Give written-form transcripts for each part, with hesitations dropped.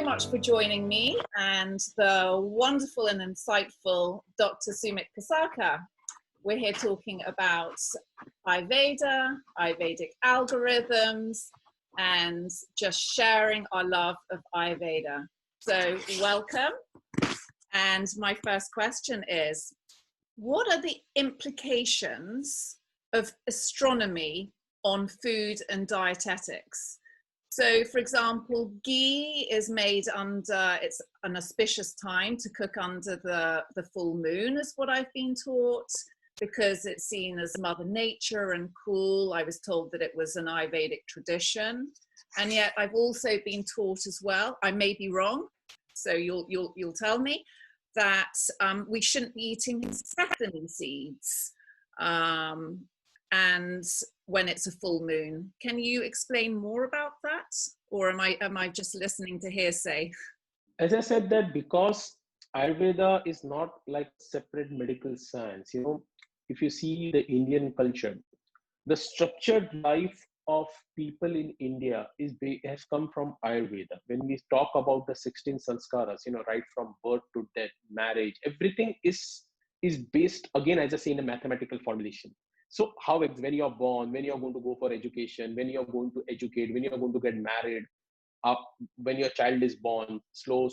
so much for joining me and the wonderful and insightful Dr. Sumit Kasaka. We're here talking about Ayurveda, Ayurvedic algorithms, and just sharing our love of Ayurveda. So welcome. And my first question is, what are the implications of astronomy on food and dietetics? So, for example, ghee is made under, it's an auspicious time to cook under the full moon, is what I've been taught, because it's seen as Mother Nature and cool. I was told that it was an Ayurvedic tradition. And yet I've also been taught as well, I may be wrong, so you'll tell me, that we shouldn't be eating sesame seeds. And when it's a full moon. Can you explain more about that? Or am I just listening to hearsay? As I said, that because Ayurveda is not like separate medical science, you know, if you see the Indian culture, the structured life of people in India has come from Ayurveda. When we talk about the 16 sanskaras, you know, right from birth to death, marriage, everything is based, again, as I say, in a mathematical formulation. So when you're born, when you're going to go for education, when you're going to educate, when you're going to get married, when your child is born, slow,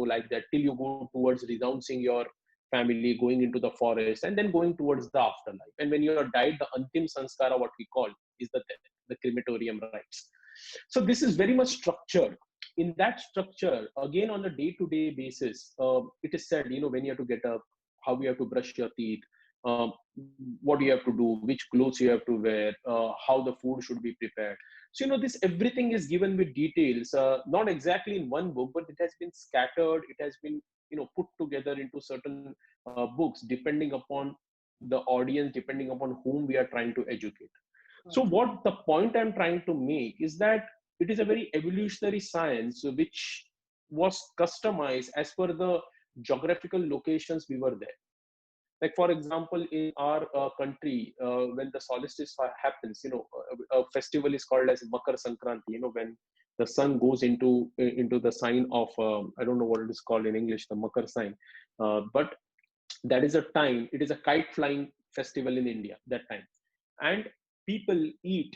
like that, till you go towards renouncing your family, going into the forest, and then going towards the afterlife. And when you are died, the antim sanskara, what we call, is the crematorium rites. So this is very much structured. In that structure, again, on a day-to-day basis, it is said, you know, when you have to get up, how you have to brush your teeth, what you have to do, which clothes you have to wear, how the food should be prepared. So, you know, this everything is given with details, not exactly in one book, but it has been scattered. It has been, you know, put together into certain books, depending upon the audience, depending upon whom we are trying to educate. So what the point I'm trying to make is that it is a very evolutionary science which was customized as per the geographical locations we were there. Like, for example, in our country, when the solstice happens, you know, a festival is called as Makar Sankranti, you know, when the sun goes into the sign of, I don't know what it is called in English, the Makar sign. But that is a time, it is a kite flying festival in India that time. And people eat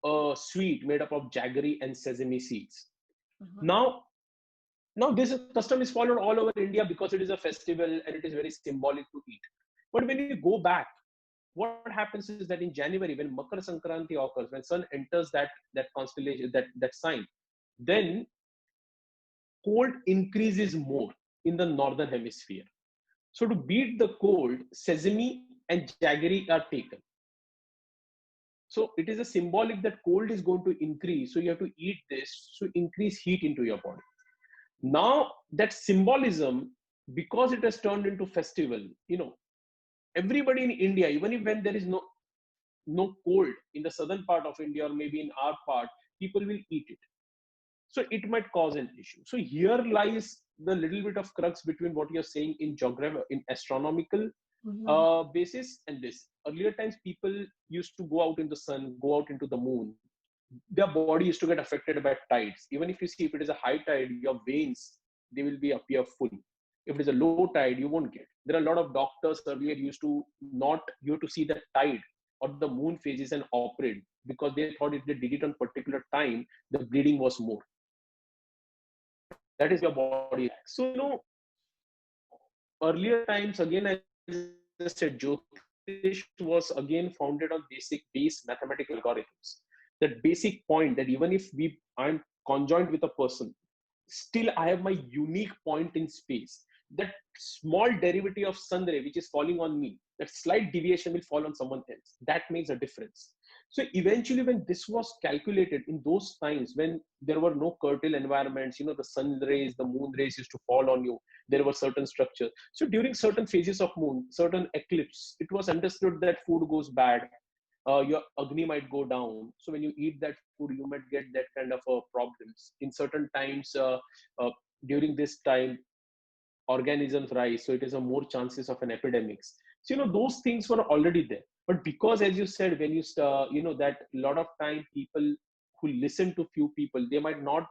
a sweet made up of jaggery and sesame seeds. Now this custom is followed all over India because it is a festival and it is very symbolic to eat. But when you go back, what happens is that in January, when Makar Sankranti occurs, when sun enters that constellation, that sign, then cold increases more in the northern hemisphere. So to beat the cold, sesame and jaggery are taken. So it is a symbolic that cold is going to increase. So you have to eat this to increase heat into your body. Now that symbolism, because it has turned into festival, you know, everybody in India, even if when there is no cold in the southern part of India or maybe in our part, people will eat it. So it might cause an issue. So here lies the little bit of crux between what you're saying in geography, in astronomical basis, and this. Earlier times, people used to go out in the sun, go out into the moon. Their body used to get affected by tides. Even if you see, if it is a high tide, your veins, they will appear full. If it is a low tide, you won't get. There are a lot of doctors earlier used to see the tide or the moon phases and operate, because they thought if they did it on particular time, the bleeding was more. That is your body. So, you know, earlier times, again, I said, Jyotish was again founded on base mathematical algorithms. That basic point that even if I'm conjoined with a person, still I have my unique point in space. That small derivative of sun ray which is falling on me, that slight deviation will fall on someone else. That makes a difference. So eventually, when this was calculated in those times when there were no curtail environments, you know, the sun rays, the moon rays used to fall on you, there were certain structures. So during certain phases of moon, certain eclipse, it was understood that food goes bad. Your Agni might go down. So when you eat that food, you might get that kind of problems. In certain times, during this time, organisms rise. So it is a more chances of an epidemics. So, you know, those things were already there. But because, as you said, when you you know, that a lot of time people who listen to few people, they might not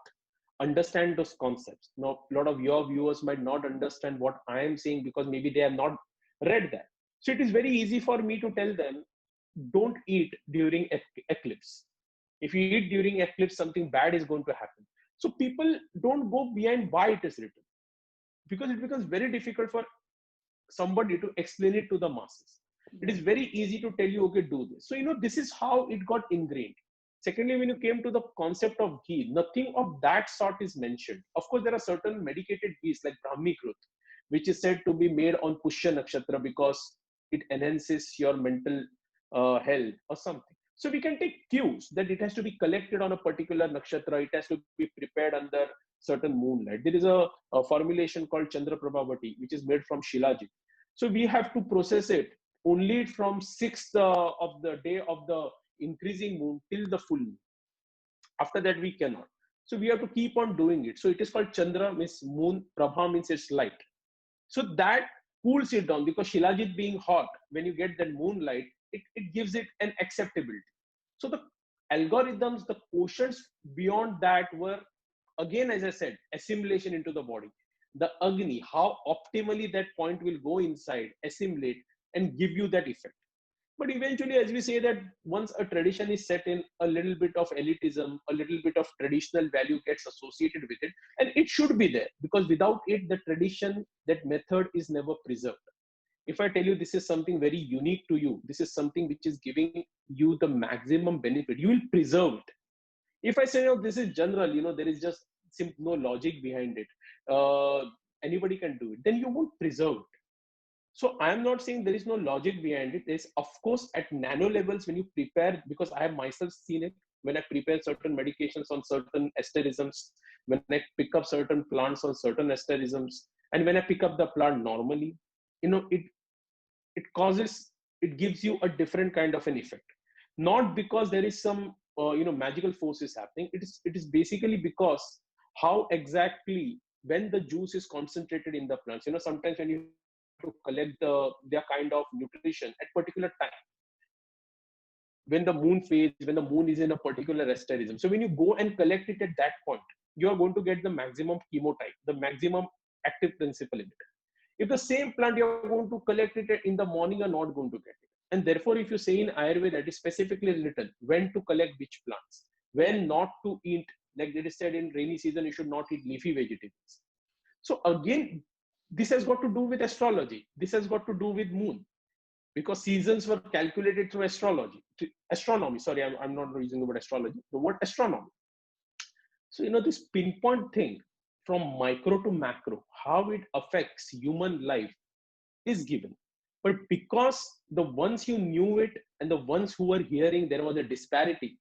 understand those concepts. Now, a lot of your viewers might not understand what I am saying because maybe they have not read that. So it is very easy for me to tell them, don't eat during eclipse. If you eat during eclipse, something bad is going to happen. So people don't go behind why it is written, because it becomes very difficult for somebody to explain it to the masses. It is very easy to tell you, okay, do this. So, this is how it got ingrained. Secondly, when you came to the concept of ghee, nothing of that sort is mentioned. Of course, there are certain medicated ghees like Brahmi Krut, which is said to be made on Pushya Nakshatra because it enhances your mental health or something. So we can take cues that it has to be collected on a particular nakshatra, it has to be prepared under certain moonlight. There is a formulation called Chandra Prabhavati, which is made from Shilajit. So we have to process it only from 6th of the day of the increasing moon till the full moon. After that, we cannot. So we have to keep on doing it. So it is called Chandra, means moon, Prabha means it's light. So that cools it down, because Shilajit being hot, when you get that moonlight, it gives it an acceptability. So the algorithms, the quotients beyond that were, again, as I said, assimilation into the body. The Agni, how optimally that point will go inside, assimilate, and give you that effect. But eventually, as we say, that once a tradition is set in, a little bit of elitism, a little bit of traditional value gets associated with it. And it should be there, because without it, the tradition, that method is never preserved. If I tell you this is something very unique to you, this is something which is giving you the maximum benefit, you will preserve it. If I say, oh, this is general, there is just no logic behind it, anybody can do it, then you won't preserve it. So I am not saying there is no logic behind it. There's, of course, at nano levels, when you prepare, because I have myself seen it, when I prepare certain medications on certain asterisms, when I pick up certain plants on certain asterisms, and when I pick up the plant normally, it gives you a different kind of an effect. Not because there is some magical forces happening. It is basically because how exactly, when the juice is concentrated in the plants, sometimes when you to collect their kind of nutrition at particular time, when the moon fades, when the moon is in a particular asterism. So when you go and collect it at that point, you are going to get the maximum chemotype, the maximum active principle in it. If the same plant you are going to collect it in the morning, you are not going to get it. And therefore, if you say in Ayurveda, it is specifically written when to collect which plants, when not to eat, like it is said in rainy season, you should not eat leafy vegetables. So again, this has got to do with astrology. This has got to do with moon, because seasons were calculated through astronomy. Sorry, I'm not using the word astrology, the word astronomy. So, this pinpoint thing from micro to macro, how it affects human life is given. But because the ones you knew it and the ones who were hearing, there was a disparity.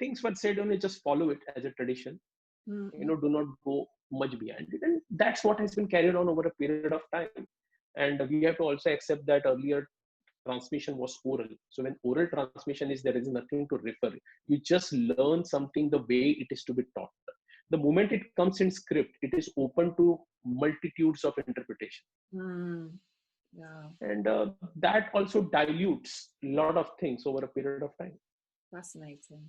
Things were said, only just follow it as a tradition. Mm-hmm. Do not go much behind it. And that's what has been carried on over a period of time. And we have to also accept that earlier transmission was oral. So when oral transmission is, there is nothing to refer. You just learn something the way it is to be taught. The moment it comes in script, it is open to multitudes of interpretation. Yeah. And that also dilutes a lot of things over a period of time. Fascinating.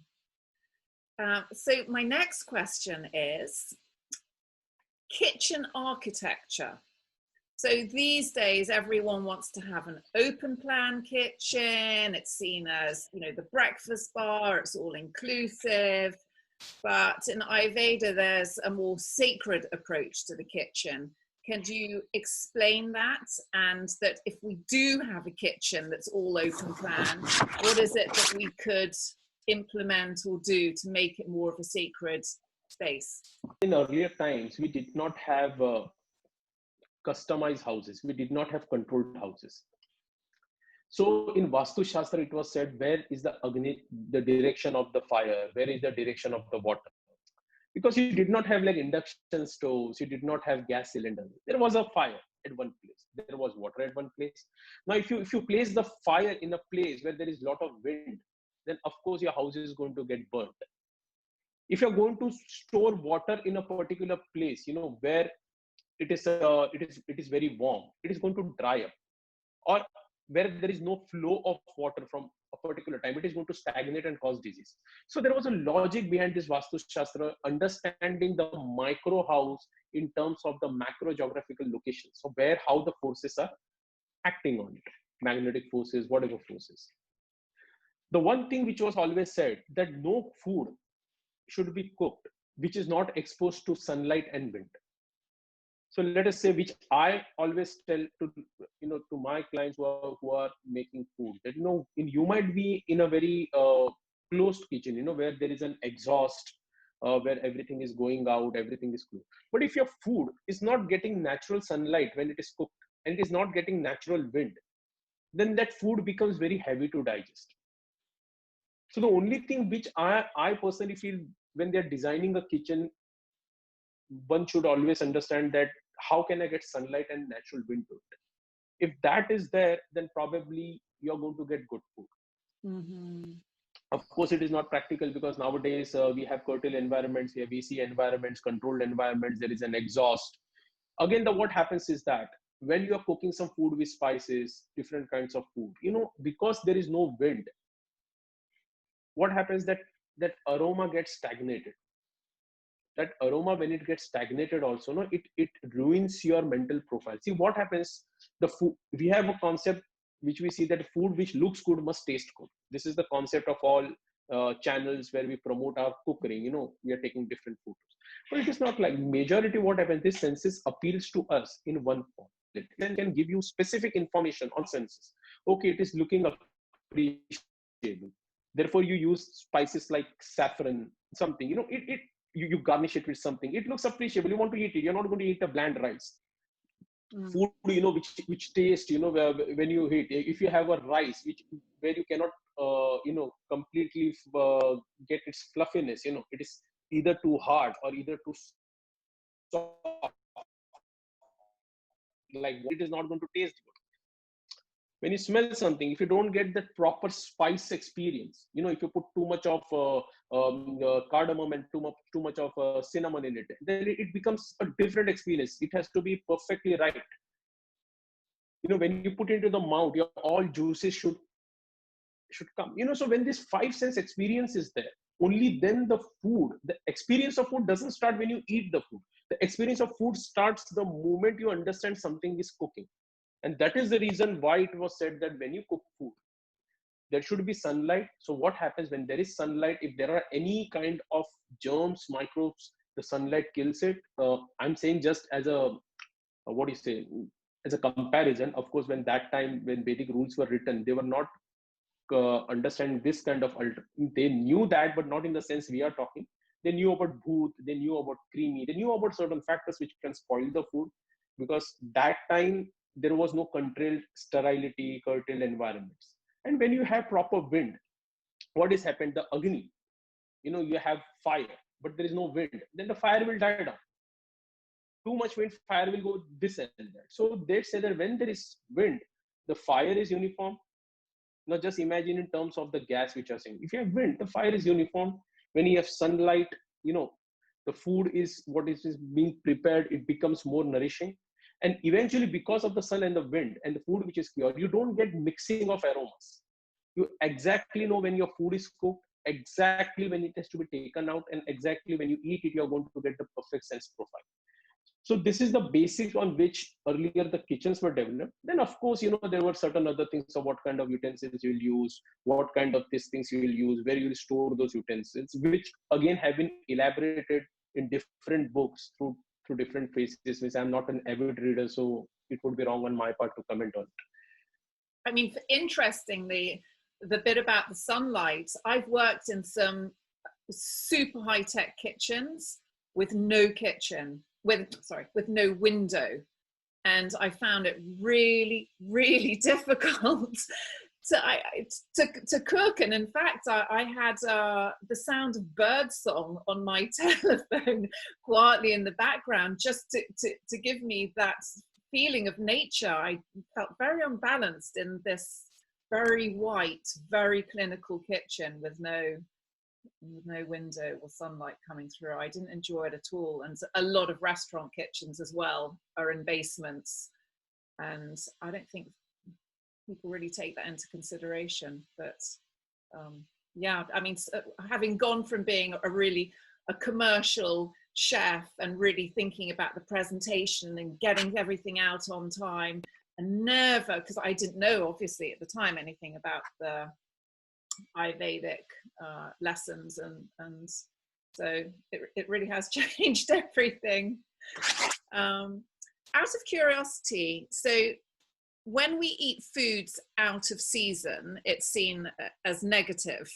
So my next question is kitchen architecture. So these days, everyone wants to have an open plan kitchen. It's seen as, the breakfast bar, it's all inclusive. But in Ayurveda, there's a more sacred approach to the kitchen. Can you explain that? And that if we do have a kitchen that's all open plan, what is it that we could implement or do to make it more of a sacred space? In earlier times, we did not have customized houses. We did not have controlled houses. So in Vastu Shastra, it was said, where is the Agni, the direction of the fire? Where is the direction of the water? Because you did not have like induction stoves, you did not have gas cylinders. There was a fire at one place. There was water at one place. Now, if you place the fire in a place where there is a lot of wind, then of course your house is going to get burnt. If you're going to store water in a particular place, where it is very warm, it is going to dry up. Or where there is no flow of water from a particular time, it is going to stagnate and cause disease. So there was a logic behind this Vastu Shastra, understanding the micro house in terms of the macro geographical location. So where, how the forces are acting on it, magnetic forces, whatever forces. The one thing which was always said, that no food should be cooked which is not exposed to sunlight and wind. So let us say, which I always tell to, to my clients who are making food, that you might be in a very closed kitchen, where there is an exhaust, where everything is going out, everything is closed. But if your food is not getting natural sunlight when it is cooked, and it is not getting natural wind, then that food becomes very heavy to digest. So the only thing which I personally feel, when they're designing a kitchen, one should always understand that how can I get sunlight and natural wind to it? If that is there, then probably you're going to get good food. Mm-hmm. Of course, it is not practical, because nowadays we have curtailed environments, we have AC environments, controlled environments, there is an exhaust. Again, what happens is that when you are cooking some food with spices, different kinds of food, because there is no wind, what happens, that aroma gets stagnated. That aroma, when it gets stagnated also, it ruins your mental profile. See what happens, the food, we have a concept which we see, that food which looks good must taste good. This is the concept of all channels where we promote our cookery. We are taking different foods, but it is not like majority. What happens, this senses appeals to us in one form. It can give you specific information on senses. Okay, it is looking appreciable, therefore you use spices like saffron, something, you garnish it with something, it looks appreciable, you want to eat it. You're not going to eat a bland rice. Food, which taste, when you eat, if you have a rice where you cannot completely get its fluffiness, it is either too hard or either too soft, like it is not going to taste good. When you smell something, if you don't get that proper spice experience, if you put too much of cardamom and too much of cinnamon in it, then it becomes a different experience. It has to be perfectly right. When you put into the mouth, your all juices should come. So when this 5 sense experience is there, only then the experience of food doesn't start when you eat the food. The experience of food starts the moment you understand something is cooking. And that is the reason why it was said that when you cook food, there should be sunlight. So what happens when there is sunlight? If there are any kind of germs, microbes, the sunlight kills it. I'm saying just as a, what do you say, as a comparison. Of course, when Vedic rules were written, they were not understanding this kind of, they knew that, but not in the sense we are talking. They knew about bhoot, they knew about creamy, they knew about certain factors which can spoil the food, because that time there was no controlled sterility, curtailed environments. And when you have proper wind, what has happened? The Agni, you have fire, but there is no wind, then the fire will die down. Too much wind, fire will go this and that. So they say that when there is wind, the fire is uniform. Now just imagine in terms of the gas which are saying. If you have wind, the fire is uniform. When you have sunlight, the food is what is being prepared, it becomes more nourishing. And eventually, because of the sun and the wind and the food which is pure, you don't get mixing of aromas. You exactly know when your food is cooked, exactly when it has to be taken out, and exactly when you eat it, you're going to get the perfect sense profile. So this is the basics on which earlier the kitchens were developed. Then of course, there were certain other things of what kind of utensils you'll use, what kind of these things you will use, where you will store those utensils, which again have been elaborated in different books through different phases, which I'm not an avid reader, so it would be wrong on my part to comment on it. I mean, interestingly, the bit about the sunlight, I've worked in some super high-tech kitchens with no window. And I found it really, really difficult to cook. And in fact, I had the sound of birdsong on my telephone quietly in the background, just to give me that feeling of nature. I felt very unbalanced in this very white, very clinical kitchen with no window or sunlight coming through. I didn't enjoy it at all. And a lot of restaurant kitchens as well are in basements, and I don't think people really take that into consideration. But yeah, I mean, having gone from being a commercial chef and really thinking about the presentation and getting everything out on time, and never, because I didn't know obviously at the time anything about the Ayurvedic lessons, and so it really has changed everything. Out of curiosity, so when we eat foods out of season, it's seen as negative.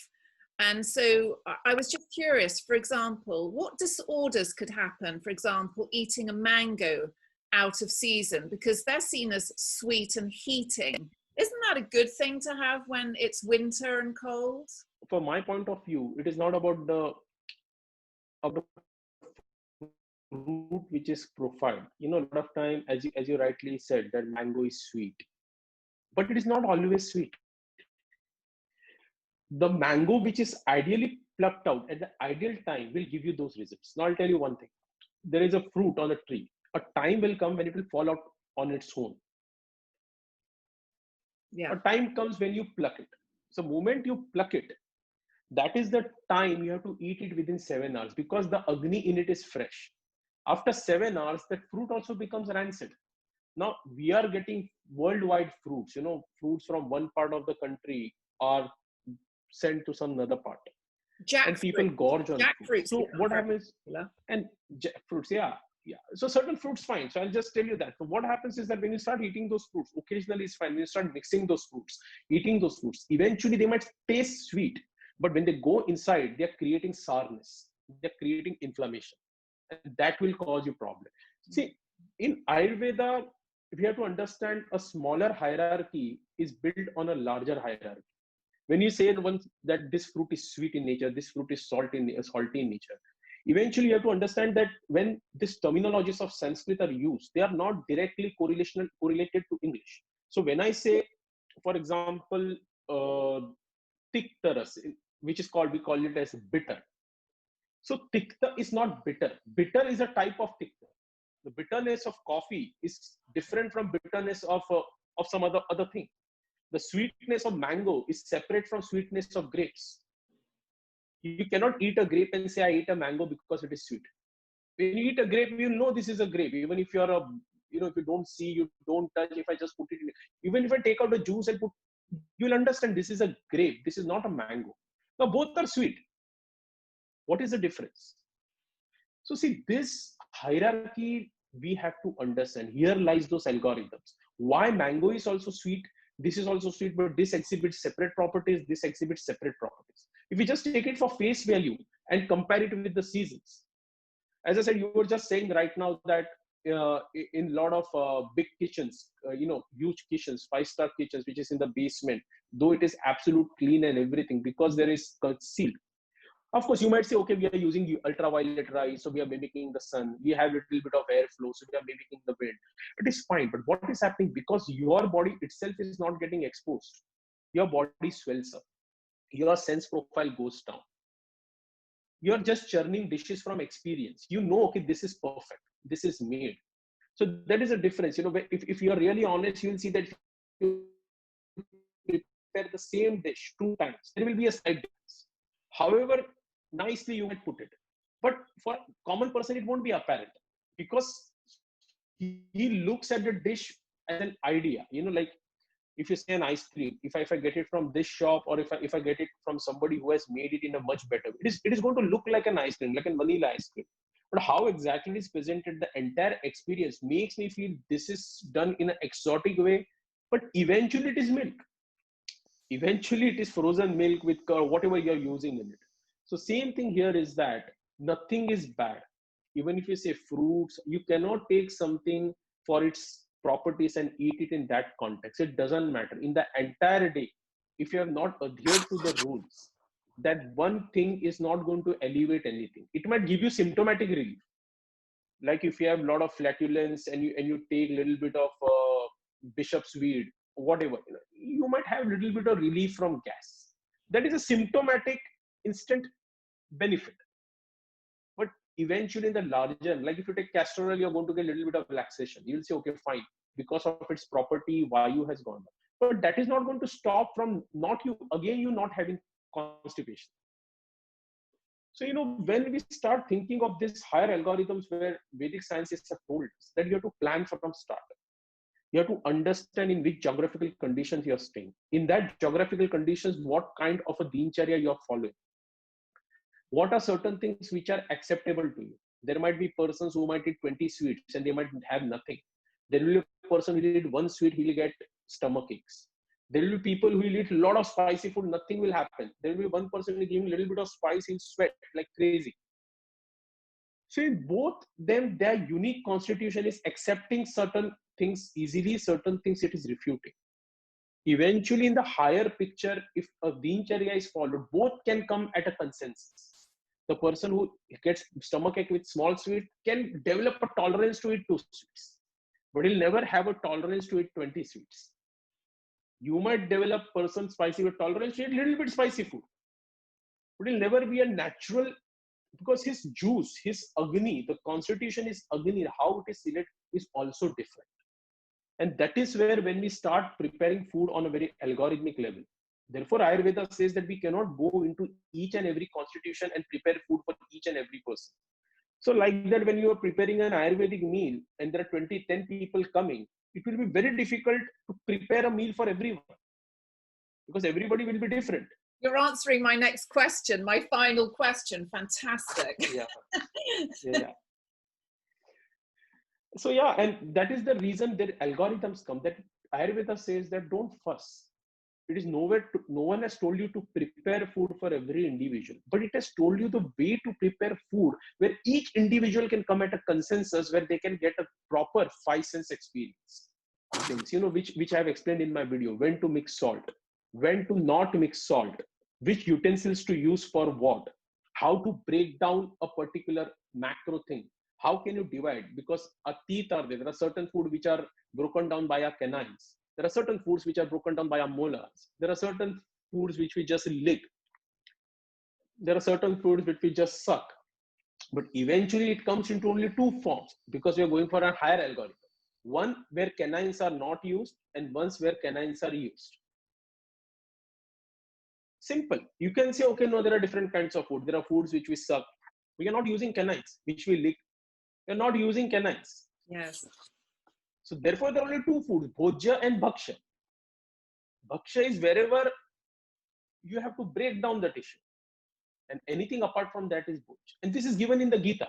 And so I was just curious, for example, what disorders could happen, for example, eating a mango out of season, because they're seen as sweet and heating. Isn't that a good thing to have when it's winter and cold? From my point of view, it is not about the fruit which is profiled. You know, a lot of time, as you rightly said, that mango is sweet, but it is not always sweet. The mango which is ideally plucked out at the ideal time will give you those results. Now I'll tell you one thing. There is a fruit on a tree. A time will come when it will fall out on its own. Yeah. A time comes when you pluck it. So moment you pluck it, that is the time you have to eat it within 7 hours, because the agni in it is fresh. After 7 hours, that fruit also becomes rancid. Now we are getting worldwide fruits. You know, fruits from one part of the country are sent to some other part, and people gorge on fruit. So what happens? And jackfruits, yeah. So certain fruits fine. So I'll just tell you that. So what happens is that when you start eating those fruits, occasionally it's fine. When you start mixing those fruits, eating those fruits, eventually they might taste sweet, but when they go inside, they're creating sourness, they're creating inflammation, and that will cause you problem. See, in Ayurveda, we have to understand a smaller hierarchy is built on a larger hierarchy. When you say that this fruit is sweet in nature, this fruit is salty in nature, eventually you have to understand that when these terminologies of Sanskrit are used, they are not directly correlated to English. So when I say, for example, tikta, which is called, we call it as bitter. So tikta is not bitter. Bitter is a type of tikta. The bitterness of coffee is different from bitterness of some other thing. The sweetness of mango is separate from sweetness of grapes. You cannot eat a grape and say, I ate a mango because it is sweet. When you eat a grape, you know this is a grape. Even if you're if you don't see, you don't touch, if I just put it in, even if I take out the juice and put, you'll understand this is a grape. This is not a mango. Now both are sweet. What is the difference? So see, this hierarchy we have to understand. Here lies those algorithms. Why mango is also sweet, this is also sweet, but this exhibits separate properties, this exhibits separate properties. If we just take it for face value and compare it with the seasons, as I said, you were just saying right now that in a lot of big kitchens, huge kitchens, 5-star kitchens, which is in the basement, though it is absolute clean and everything, because there is concealed. Of course, you might say, okay, we are using ultraviolet rays, so we are mimicking the sun. We have a little bit of airflow, so we are mimicking the wind. It is fine, but what is happening? Because your body itself is not getting exposed, your body swells up, your sense profile goes down. You are just churning dishes from experience. You know, okay, this is perfect, this is made. So that is a difference. If you are really honest, you will see that if you prepare the same dish 2 times, there will be a slight difference. However nicely you might put it, but for a common person it won't be apparent, because he looks at the dish as an idea. Like if you say an ice cream, if I get it from this shop, or if I get it from somebody who has made it in a much better way, it is going to look like an ice cream, like a vanilla ice cream. But how exactly it is presented, the entire experience makes me feel this is done in an exotic way. But eventually it is milk. Eventually it is frozen milk with whatever you're using in it. So same thing here is that nothing is bad. Even if you say fruits, you cannot take something for its properties and eat it in that context. It doesn't matter. In the entire day, if you have not adhered to the rules, that one thing is not going to elevate anything. It might give you symptomatic relief. Like if you have a lot of flatulence and you take a little bit of bishop's weed, whatever, you might have a little bit of relief from gas. That is a symptomatic instant benefit. But eventually in the larger, like if you take castor oil, you're going to get a little bit of relaxation. You'll say, okay, fine. Because of its property, vayu has gone up. But that is not going to stop from you not having constipation. So, when we start thinking of these higher algorithms where Vedic sciences have told us that you have to plan from start. You have to understand in which geographical conditions you are staying. In that geographical conditions, what kind of a dincharya you are following. What are certain things which are acceptable to you? There might be persons who might eat 20 sweets and they might have nothing. There will be a person who will eat one sweet, he will get stomach aches. There will be people who will eat a lot of spicy food, nothing will happen. There will be one person who will give a little bit of spice, he'll sweat like crazy. So in both them, their unique constitution is accepting certain things easily, certain things it is refuting. Eventually, in the higher picture, if a dincharya is followed, both can come at a consensus. The person who gets stomachache with small sweet can develop a tolerance to eat 2 sweets, but he'll never have a tolerance to eat 20 sweets. You might develop person spicy with tolerance to eat a little bit spicy food, but he'll never be a natural, because his juice, his agni, the constitution is agni, how it is selected is also different. And that is where when we start preparing food on a very algorithmic level, therefore Ayurveda says that we cannot go into each and every constitution and prepare food for each and every person. So like that, when you are preparing an Ayurvedic meal and there are 10 people coming, it will be very difficult to prepare a meal for everyone because everybody will be different. You're answering my next question, my final question. Fantastic. Yeah. So yeah, and that is the reason that algorithms come, that Ayurveda says that don't fuss. It is no one has told you to prepare food for every individual, but it has told you the way to prepare food where each individual can come at a consensus where they can get a proper 5 sense experience. Things, which I have explained in my video: when to mix salt, when to not mix salt, which utensils to use for what, how to break down a particular macro thing. How can you divide? Because atit are there. There are certain food which are broken down by our canines. There are certain foods which are broken down by our molars. There are certain foods which we just lick. There are certain foods which we just suck. But eventually it comes into only 2 forms because we are going for a higher algorithm. One where canines are not used and one where canines are used. Simple. You can say, okay, no, there are different kinds of food. There are foods which we suck. We are not using canines, which we lick. We are not using canines. Yes. So therefore, there are only 2 foods, bhojya and bhaksha. Bhaksha is wherever you have to break down the tissue. And anything apart from that is bhojya. And this is given in the Gita.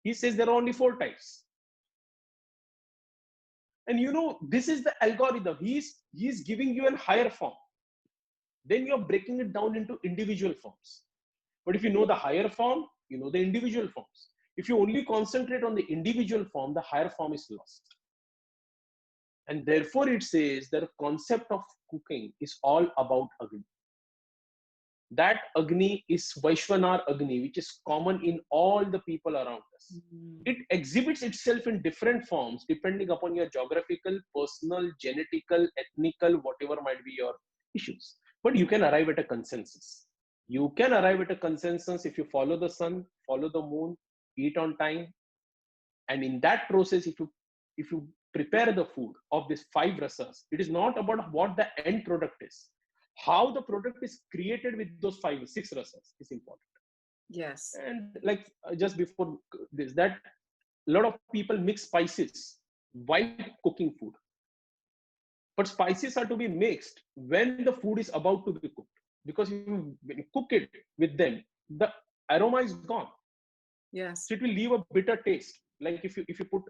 He says there are only 4 types. And this is the algorithm. He's giving you a higher form. Then you're breaking it down into individual forms. But if you know the higher form, you know the individual forms. If you only concentrate on the individual form, the higher form is lost. And therefore it says that the concept of cooking is all about Agni. That Agni is Vaishvanar Agni, which is common in all the people around us. It exhibits itself in different forms depending upon your geographical, personal, genetical, ethnical, whatever might be your issues. But you can arrive at a consensus. You can arrive at a consensus if you follow the sun, follow the moon, eat on time. And in that process, if you prepare the food of these 5 rasas, it is not about what the end product is. How the product is created with those 5, 6 rasas is important. Yes. And like just before this, that a lot of people mix spices while cooking food. But spices are to be mixed when the food is about to be cooked. Because when you cook it with them, the aroma is gone. Yes. So it will leave a bitter taste. Like if you put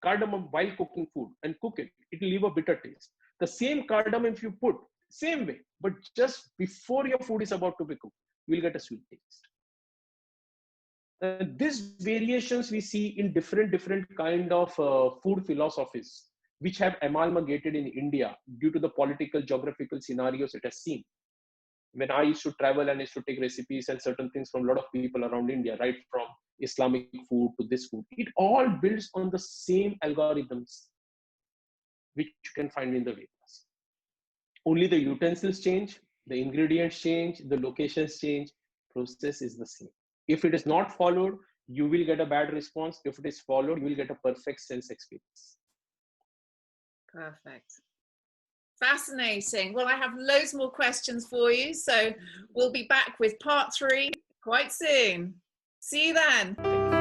cardamom while cooking food and cook it, it will leave a bitter taste. The same cardamom if you put, same way, but just before your food is about to be cooked, you will get a sweet taste. And these variations we see in different kind of food philosophies, which have amalgamated in India due to the political, geographical scenarios it has seen. When I used to travel and I used to take recipes and certain things from a lot of people around India, right from Islamic food to this food, it all builds on the same algorithms which you can find in the Vedas. Only the utensils change, the ingredients change, the locations change, process is the same. If it is not followed, you will get a bad response. If it is followed, you will get a perfect sense experience. Perfect. Fascinating. Well, I have loads more questions for you, so we'll be back with part 3 quite soon. See you then.